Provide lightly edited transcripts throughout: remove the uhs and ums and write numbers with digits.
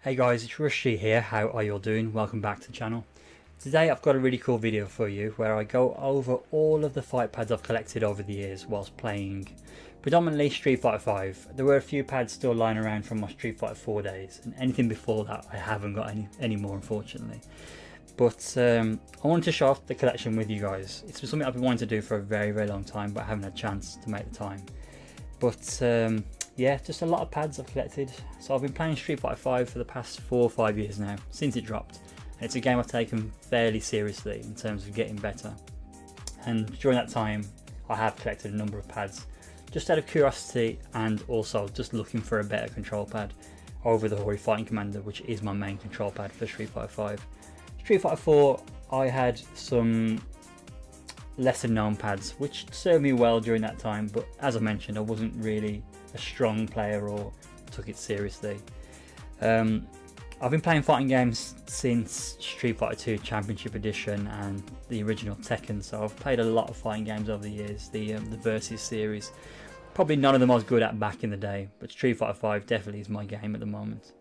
Hey guys, it's Rushy here. How are you all doing? Welcome back to the channel. Today I've got a really cool video for you where I go over all of the fight pads I've collected over the years whilst playing predominantly Street Fighter 5. There were a few pads still lying around from my Street Fighter 4 days, and anything before that I haven't got any more, unfortunately. But I wanted to show off the collection with you guys. It's been something I've been wanting to do for a very long time, but I haven't had a chance to make the time. But yeah, just a lot of pads I've collected. So I've been playing Street Fighter 5 for the past 4 or 5 years now, since it dropped. And it's a game I've taken fairly seriously in terms of getting better. And during that time, I have collected a number of pads, just out of curiosity and also just looking for a better control pad over the Hori Fighting Commander, which is my main control pad for Street Fighter 5. Street Fighter 4, I had some lesser known pads, which served me well during that time, but as I mentioned, I wasn't really a strong player or took it seriously. I've been playing fighting games since Street Fighter 2 Championship Edition and the original Tekken, so I've played a lot of fighting games over the years. The Versus series, probably none of them I was good at back in the day, but Street Fighter 5 definitely is my game at the moment.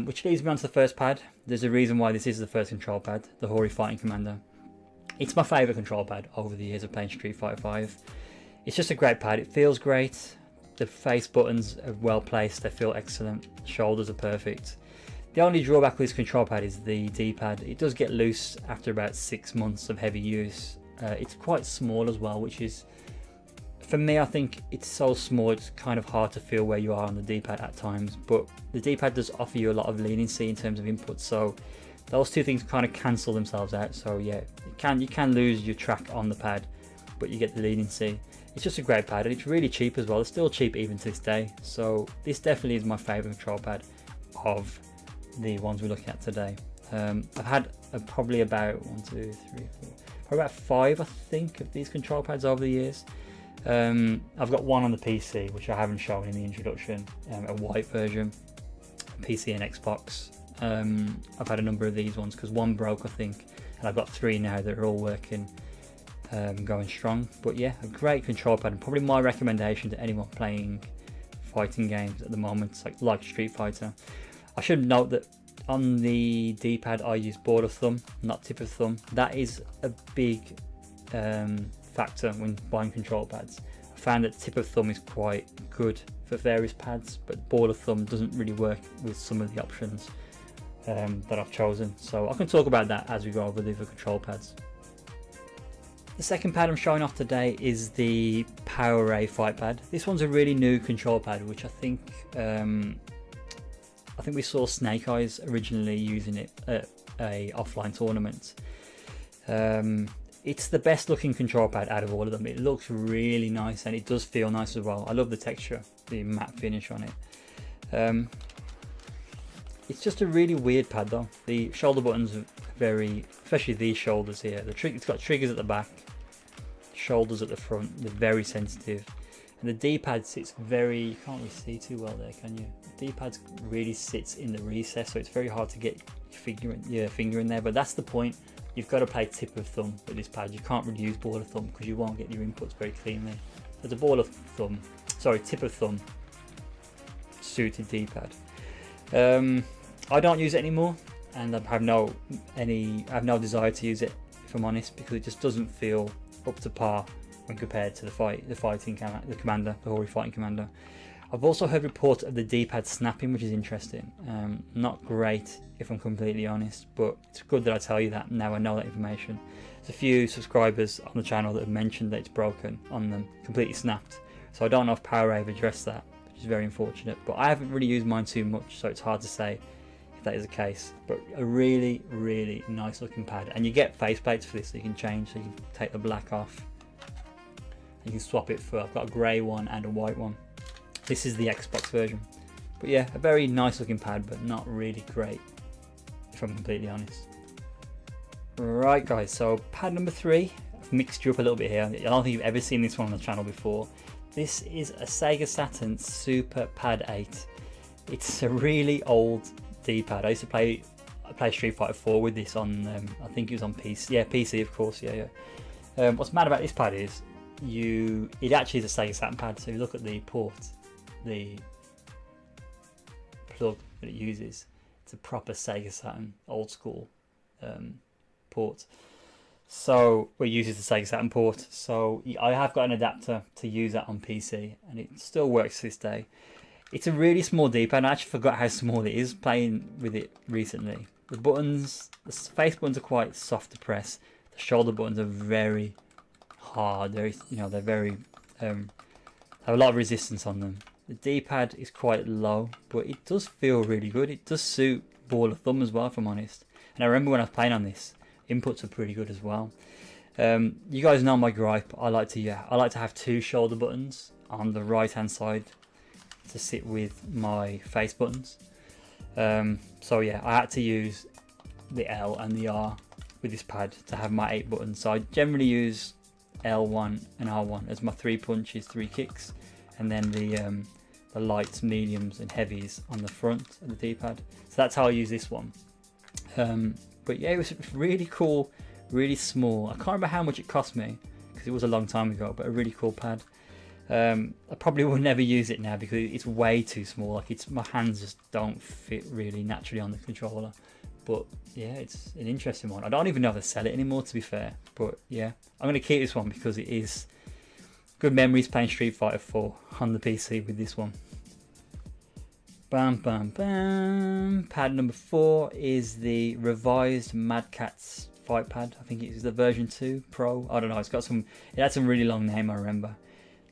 Which leads me on to the first pad. There's a reason why this is the first control pad, the Hori Fighting Commander. It's my favourite control pad over the years of playing Street Fighter 5. It's just a great pad, it feels great. The face buttons are well placed, they feel excellent, shoulders are perfect. The only drawback with this control pad is the D-pad. It does get loose after about 6 months of heavy use. It's quite small as well, which is, for me, I think it's so small it's kind of hard to feel where you are on the D-pad at times, but the D-pad does offer you a lot of leniency in terms of input, so those two things kind of cancel themselves out. So yeah, you can lose your track on the pad, but you get the leniency. It's just a great pad, and it's really cheap as well. It's still cheap even to this day, so this definitely is my favourite control pad of the ones we're looking at today. I've had probably about 1, 2, 3, 4, probably about 5 I think of these control pads over the years. I've got one on the PC which I haven't shown in the introduction, a white version, PC and Xbox. I've had a number of these ones because one broke I think, and I've got 3 now that are all working, going strong. But yeah, a great control pad, and probably my recommendation to anyone playing fighting games at the moment, like Street Fighter. I should note that on the D-pad I use ball of thumb, not tip of thumb. That is a big factor when buying control pads. I found that tip of thumb is quite good for various pads, but ball of thumb doesn't really work with some of the options that I've chosen. So I can talk about that as we go over the other control pads. The second pad I'm showing off today is the Power Ray Fight Pad. This one's a really new control pad, which I think we saw Snake Eyes originally using it at a offline tournament. It's the best looking control pad out of all of them. It looks really nice and it does feel nice as well. I love the texture, the matte finish on it. It's just a really weird pad though. The shoulder buttons are very, especially these shoulders here. It's got triggers at the back, shoulders at the front. They're very sensitive. And the D-pad sits very, you can't really see too well there, can you? The D-pad really sits in the recess, so it's very hard to get your finger in there, but that's the point. You've got to play tip of thumb with this pad. You can't really use ball of thumb because you won't get your inputs very cleanly. There's a tip of thumb suited D-pad. I don't use it anymore, and I have no desire to use it, if I'm honest, because it just doesn't feel up to par when compared to the Hori Fighting Commander. I've also heard reports of the D-pad snapping, which is interesting. Not great, if I'm completely honest, but it's good that I tell you that now I know that information. There's a few subscribers on the channel that have mentioned that it's broken on them, completely snapped. So I don't know if Power Ray have addressed that, which is very unfortunate. But I haven't really used mine too much, so it's hard to say if that is the case. But a really nice looking pad, and you get faceplates for this, so you can change. So you can take the black off. You can swap it for, I've got a grey one and a white one. This is the Xbox version. But yeah, a very nice looking pad, but not really great, if I'm completely honest. Right guys, so pad number 3, I've mixed you up a little bit here. I don't think you've ever seen this one on the channel before. This is a Sega Saturn Super Pad 8. It's a really old D-pad. I used to play Street Fighter 4 with this on, I think it was on PC. Yeah, PC of course, yeah. What's mad about this pad is, it actually is a Sega Saturn pad. So if you look at the port, the plug that it uses, the proper Sega Saturn old school port. So it uses the Sega Saturn port. So I have got an adapter to use that on PC, and it still works to this day. It's a really small D-pad. I actually forgot how small it is playing with it recently. The buttons, the face buttons are quite soft to press. The shoulder buttons are very hard. They're very have a lot of resistance on them. The D-pad is quite low, but it does feel really good. It does suit ball of thumb as well, if I'm honest. And I remember when I was playing on this, inputs are pretty good as well. You guys know my gripe. I like to have 2 shoulder buttons on the right hand side to sit with my face buttons. So yeah, I had to use the L and the R with this pad to have my 8 buttons. So I generally use L1 and R1 as my 3 punches, 3 kicks, and then the lights, mediums and heavies on the front of the D-pad. So that's how I use this one. But yeah, it was really cool, really small. I can't remember how much it cost me because it was a long time ago, but a really cool pad. I probably will never use it now because it's way too small. Like my hands just don't fit really naturally on the controller. But yeah, it's an interesting one. I don't even know if they sell it anymore, to be fair. But yeah, I'm going to keep this one because it is good memories playing Street Fighter 4 on the PC with this one. Bam, bam, bam. Pad number 4 is the revised CATZ FightPad. I think it's the version 2 Pro. I don't know. It had some really long name, I remember.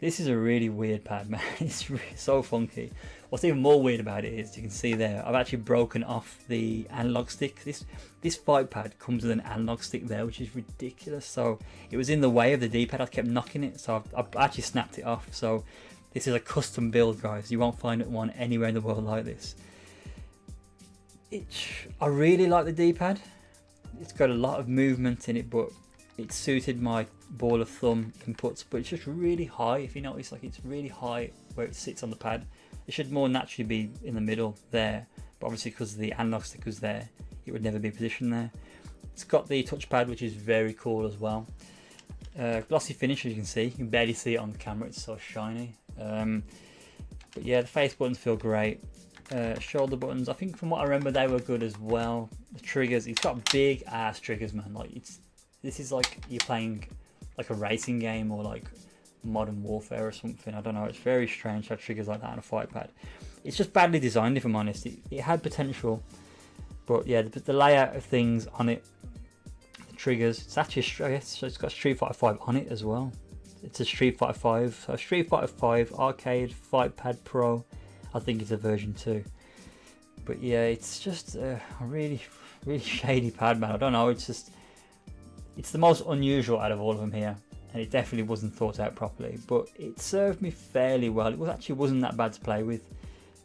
This is a really weird pad, man. It's really, so funky. What's even more weird about it is, you can see there, I've actually broken off the analog stick. This FightPad comes with an analog stick there, which is ridiculous. So it was in the way of the D-pad. I kept knocking it, so I've actually snapped it off. So this is a custom build, guys. You won't find one anywhere in the world like this. I really like the D-pad. It's got a lot of movement in it, but it suited my ball of thumb inputs. But it's just really high. If you notice, like, it's really high where it sits on the pad. It should more naturally be in the middle there, but obviously because the analog stick was there, it would never be positioned there. It's got the touchpad, which is very cool as well. Glossy finish, as you can see. You can barely see it on the camera, it's so shiny. But yeah, the face buttons feel great. Shoulder buttons, I think from what I remember, they were good as well. The triggers, it's got big ass triggers, man. Like this is like you're playing like a racing game or like Modern Warfare or something. I don't know. It's very strange to have triggers like that on a fight pad. It's just badly designed, if I'm honest. It had potential, but yeah, the layout of things on it, the triggers. It's actually it's got Street Fighter 5 on it as well. It's a Street Fighter 5. So Street Fighter 5 Arcade FightPad Pro. I think it's a version 2. But yeah, it's just a really shady pad, man. I don't know. It's the most unusual out of all of them here, and it definitely wasn't thought out properly. But it served me fairly well. It wasn't that bad to play with,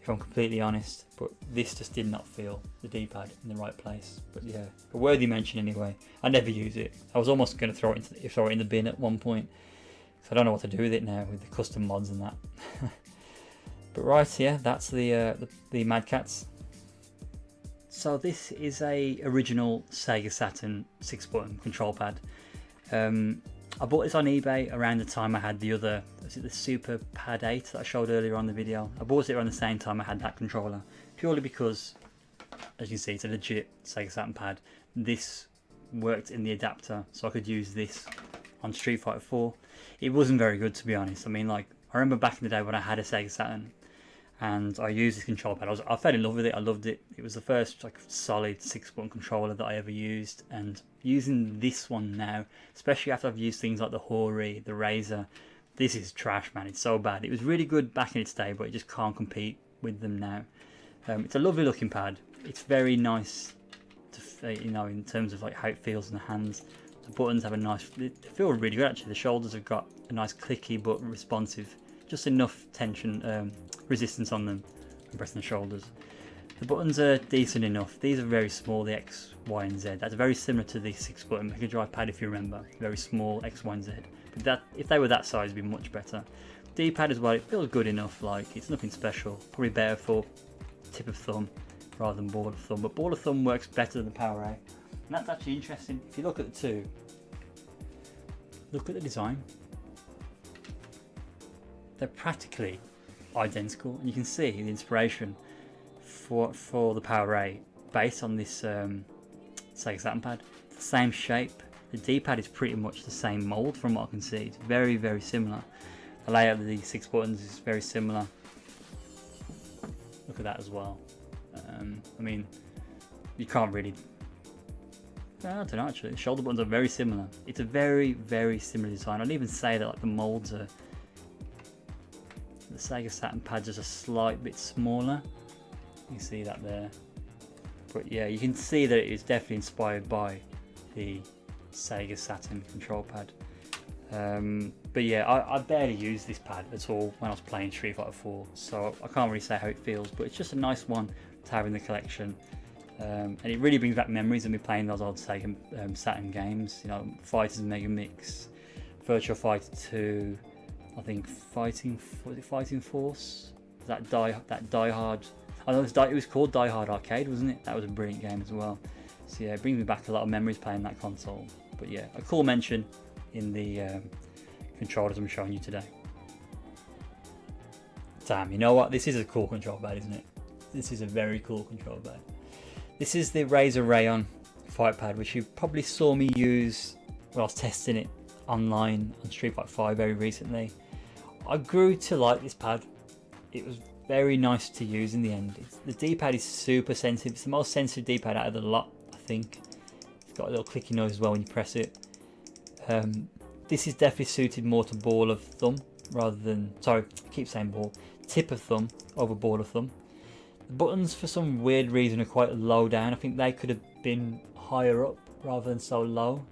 if I'm completely honest. But this just did not feel the D-pad in the right place. But yeah, a worthy mention anyway. I never use it. I was almost going to throw it in the bin at one point. So I don't know what to do with it now with the custom mods and that. But right, yeah, that's the Mad CATZ. So this is a original Sega Saturn 6-button control pad. I bought this on eBay around the time I had the Super Pad 8 that I showed earlier on the video. I bought it around the same time I had that controller, purely because, as you can see, it's a legit Sega Saturn pad. This worked in the adapter, so I could use this on Street Fighter 4. It wasn't very good, to be honest. I mean, like, I remember back in the day when I had a Sega Saturn and I used this control pad. I fell in love with it. I loved it. It was the first like solid 6-button controller that I ever used, and using this one now, especially after I've used things like the Hori, the RAZER, this is trash, man. It's so bad. It was really good back in its day, but it just can't compete with them now. It's a lovely looking pad. It's very nice to, in terms of like how it feels in the hands. The buttons have they feel really good actually. The shoulders have got a nice clicky but responsive, just enough tension, resistance on them when pressing the shoulders. The buttons are decent enough. These are very small, the X, Y and Z. That's very similar to the 6-button Mega Drive pad, if you remember. Very small X, Y and Z. But if they were that size, it'd be much better. D-pad as well, it feels good enough. Like, it's nothing special. Probably better for tip of thumb rather than ball of thumb. But ball of thumb works better than the Power A. And that's actually interesting. If you look at the two, look at the design. They're practically identical, and you can see the inspiration for the Power A based on this Sega Saturn pad. It's the same shape. The D-pad is pretty much the same mold from what I can see. It's very, very similar. The layout of the 6 buttons is very similar. Look at that as well. I mean, you can't really... I don't know actually. The shoulder buttons are very similar. It's a very, very similar design. I'd even say that like the molds are... The Sega Saturn pad just a slight bit smaller. You can see that there. But yeah, you can see that it is definitely inspired by the Sega Saturn control pad. But yeah, I barely use this pad at all when I was playing Street Fighter 4, so I can't really say how it feels, but it's just a nice one to have in the collection. And it really brings back memories of me playing those old Sega Saturn games, you know, Fighters Mega Mix, Virtua Fighter 2, I think Fighting Force, that Die Hard. I know it was called Die Hard Arcade, wasn't it? That was a brilliant game as well. So yeah, it brings me back a lot of memories playing that console. But yeah, a cool mention in the controllers I'm showing you today. Damn, you know what? This is a cool control pad, isn't it? This is a very cool control pad. This is the RAZER RAION FIGHTPAD, which you probably saw me use when I was testing it online on Street Fighter 5 very recently. I grew to like this pad. It was very nice to use in the end. The D-pad is super sensitive. It's the most sensitive D-pad out of the lot, I think. It's got a little clicky noise as well when you press it. This is definitely suited more to ball of thumb rather than, sorry, I keep saying ball, tip of thumb over ball of thumb. The buttons for some weird reason are quite low down. I think they could have been higher up rather than so low.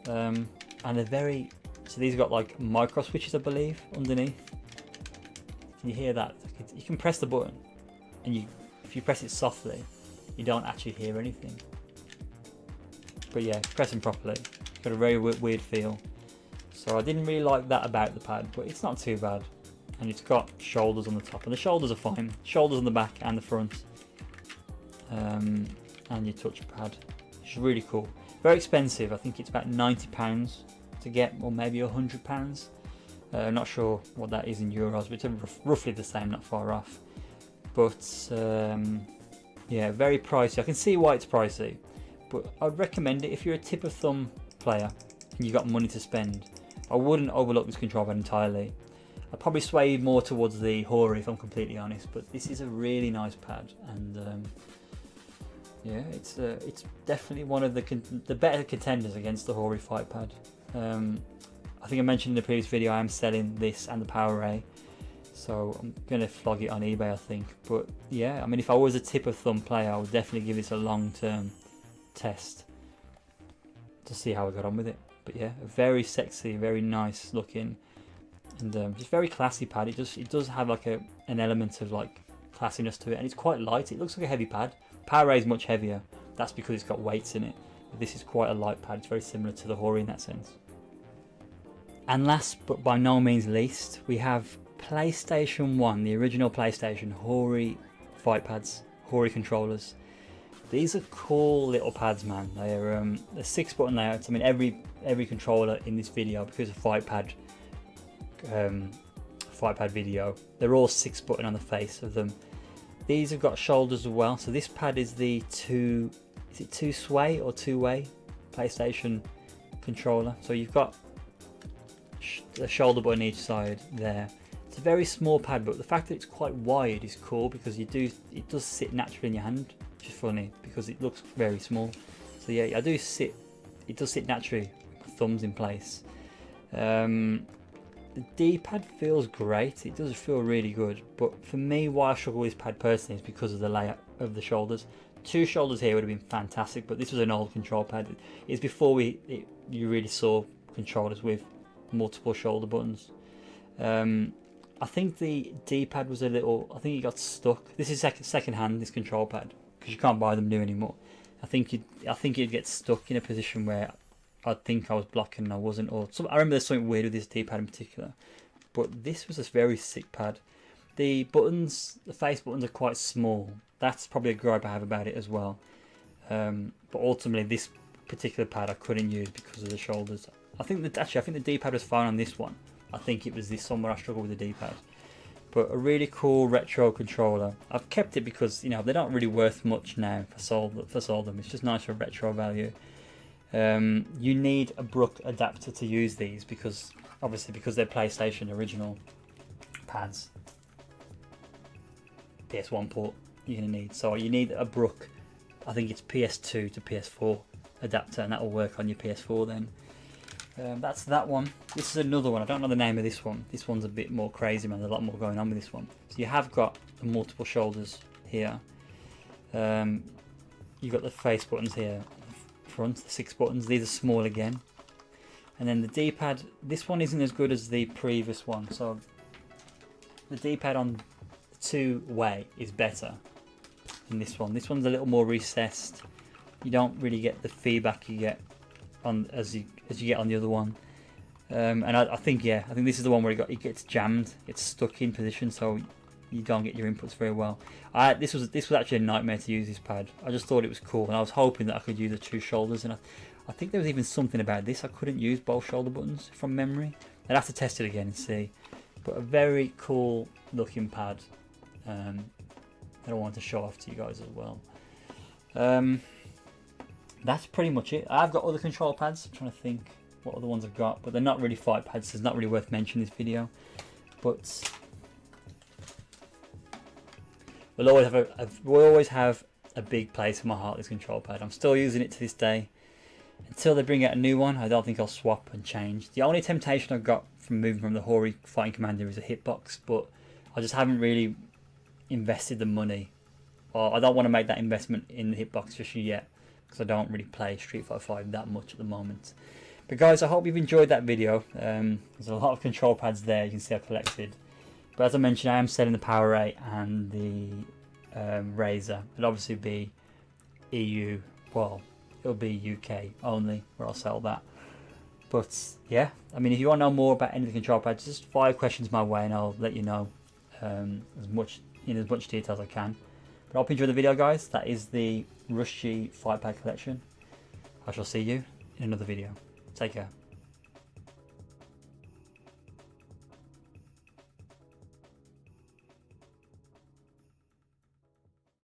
And they're very, so these have got like micro switches I believe underneath. Can you hear that? You can press the button and if you press it softly you don't actually hear anything. But yeah, press them properly. It's got a very weird feel. So I didn't really like that about the pad, but it's not too bad. And it's got shoulders on the top, and the shoulders are fine. Shoulders on the back and the front. And your touchpad, which is really cool. Very expensive. I think it's about £90 to get, or maybe £100. Not sure what that is in euros, but it's roughly the same, not far off. But yeah, very pricey. I can see why it's pricey, but I'd recommend it if you're a tip of thumb player and you got money to spend. I wouldn't overlook this control pad entirely. I'd probably sway more towards the Hori if I'm completely honest, but this is a really nice pad, and yeah, it's definitely one of the better contenders against the Hori FIGHTPAD. I think I mentioned in the previous video I am selling this and the Power Ray, so I'm going to flog it on eBay I think. But yeah, I mean, if I was a tip of thumb player I would definitely give this a long-term test to see how I got on with it. But yeah, a very sexy, very nice looking, and just very classy pad. It does have like an element of like classiness to it, and it's quite light. It looks like a heavy pad. Power Ray is much heavier. That's because it's got weights in it. But this is quite a light pad. It's very similar to the Hori in that sense. And last but by no means least, we have PlayStation 1, the original PlayStation Hori FIGHTPADs, Hori controllers. These are cool little pads, man. They're 6-button layouts. I mean, every controller in this video, because of FIGHTPAD video, they're all 6-button on the face of them. These have got shoulders as well. So this pad is the two-sway or two-way PlayStation controller. So you've got a shoulder button each side there. It's a very small pad, but the fact that it's quite wide is cool because it does sit naturally in your hand, which is funny because it looks very small. So yeah, it does sit naturally with my thumbs in place. The D-pad feels great. It does feel really good, but for me, why I struggle with this pad personally is because of the layout of the shoulders. 2 shoulders here would have been fantastic, but this was an old control pad. It's before you really saw controllers with multiple shoulder buttons. I think the D-pad was a little, I think it got stuck. This is second hand, this control pad, because you can't buy them new anymore. I think you'd get stuck in a position where I'd think I was blocking and I wasn't, or I remember there's something weird with this D-pad in particular. But this was a very sick pad. The buttons, the face buttons are quite small. That's probably a gripe I have about it as well. But ultimately, this particular pad I couldn't use because of the shoulders. I think the D-pad was fine on this one. I think it was this one where I struggled with the D-pad. But a really cool retro controller. I've kept it because, you know, they're not really worth much now for sold them. It's just nice for retro value. You need a Brook adapter to use these because obviously because they're PlayStation original pads. PS1 port you're gonna need. So you need a Brook, I think it's PS2 to PS4 adapter, and that will work on your PS4 then. That's that one. This is another one. I don't know the name of this one. This one's a bit more crazy, man. There's a lot more going on with this one. So you have got the multiple shoulders here. You've got the face buttons here front, the 6 buttons. These are small again. And then the D-pad, this one isn't as good as the previous one. So the D-pad on the two-way is better than this one. This one's a little more recessed. You don't really get the feedback you get on as you get on the other one. And I think this is the one where it gets jammed. It's stuck in position, so you don't get your inputs very well. This was actually a nightmare to use this pad. I just thought it was cool, and I was hoping that I could use the 2 shoulders. And I think there was even something about this. I couldn't use both shoulder buttons from memory. I'd have to test it again and see. But a very cool looking pad that I want to show off to you guys as well. That's pretty much it. I've got other control pads. I'm trying to think what other ones I've got, but they're not really fight pads, so it's not really worth mentioning this video. But we'll always have a big place in my heart, this control pad. I'm still using it to this day. Until they bring out a new one, I don't think I'll swap and change. The only temptation I've got from moving from the Hori Fighting Commander is a hitbox, but I just haven't really invested the money, or I don't want to make that investment in the hitbox just yet, because I don't really play Street Fighter 5 that much at the moment. But guys, I hope you've enjoyed that video. There's a lot of control pads there, you can see I've collected. But as I mentioned, I am selling the Power 8 and the RAZER. It'll obviously be EU, well, it'll be UK only where I'll sell that. But yeah, I mean, if you want to know more about any of the control pads, just fire questions my way and I'll let you know as much detail as I can. But I hope you enjoyed the video, guys. That is the Rushy Fightpad collection. I shall see you in another video. Take care.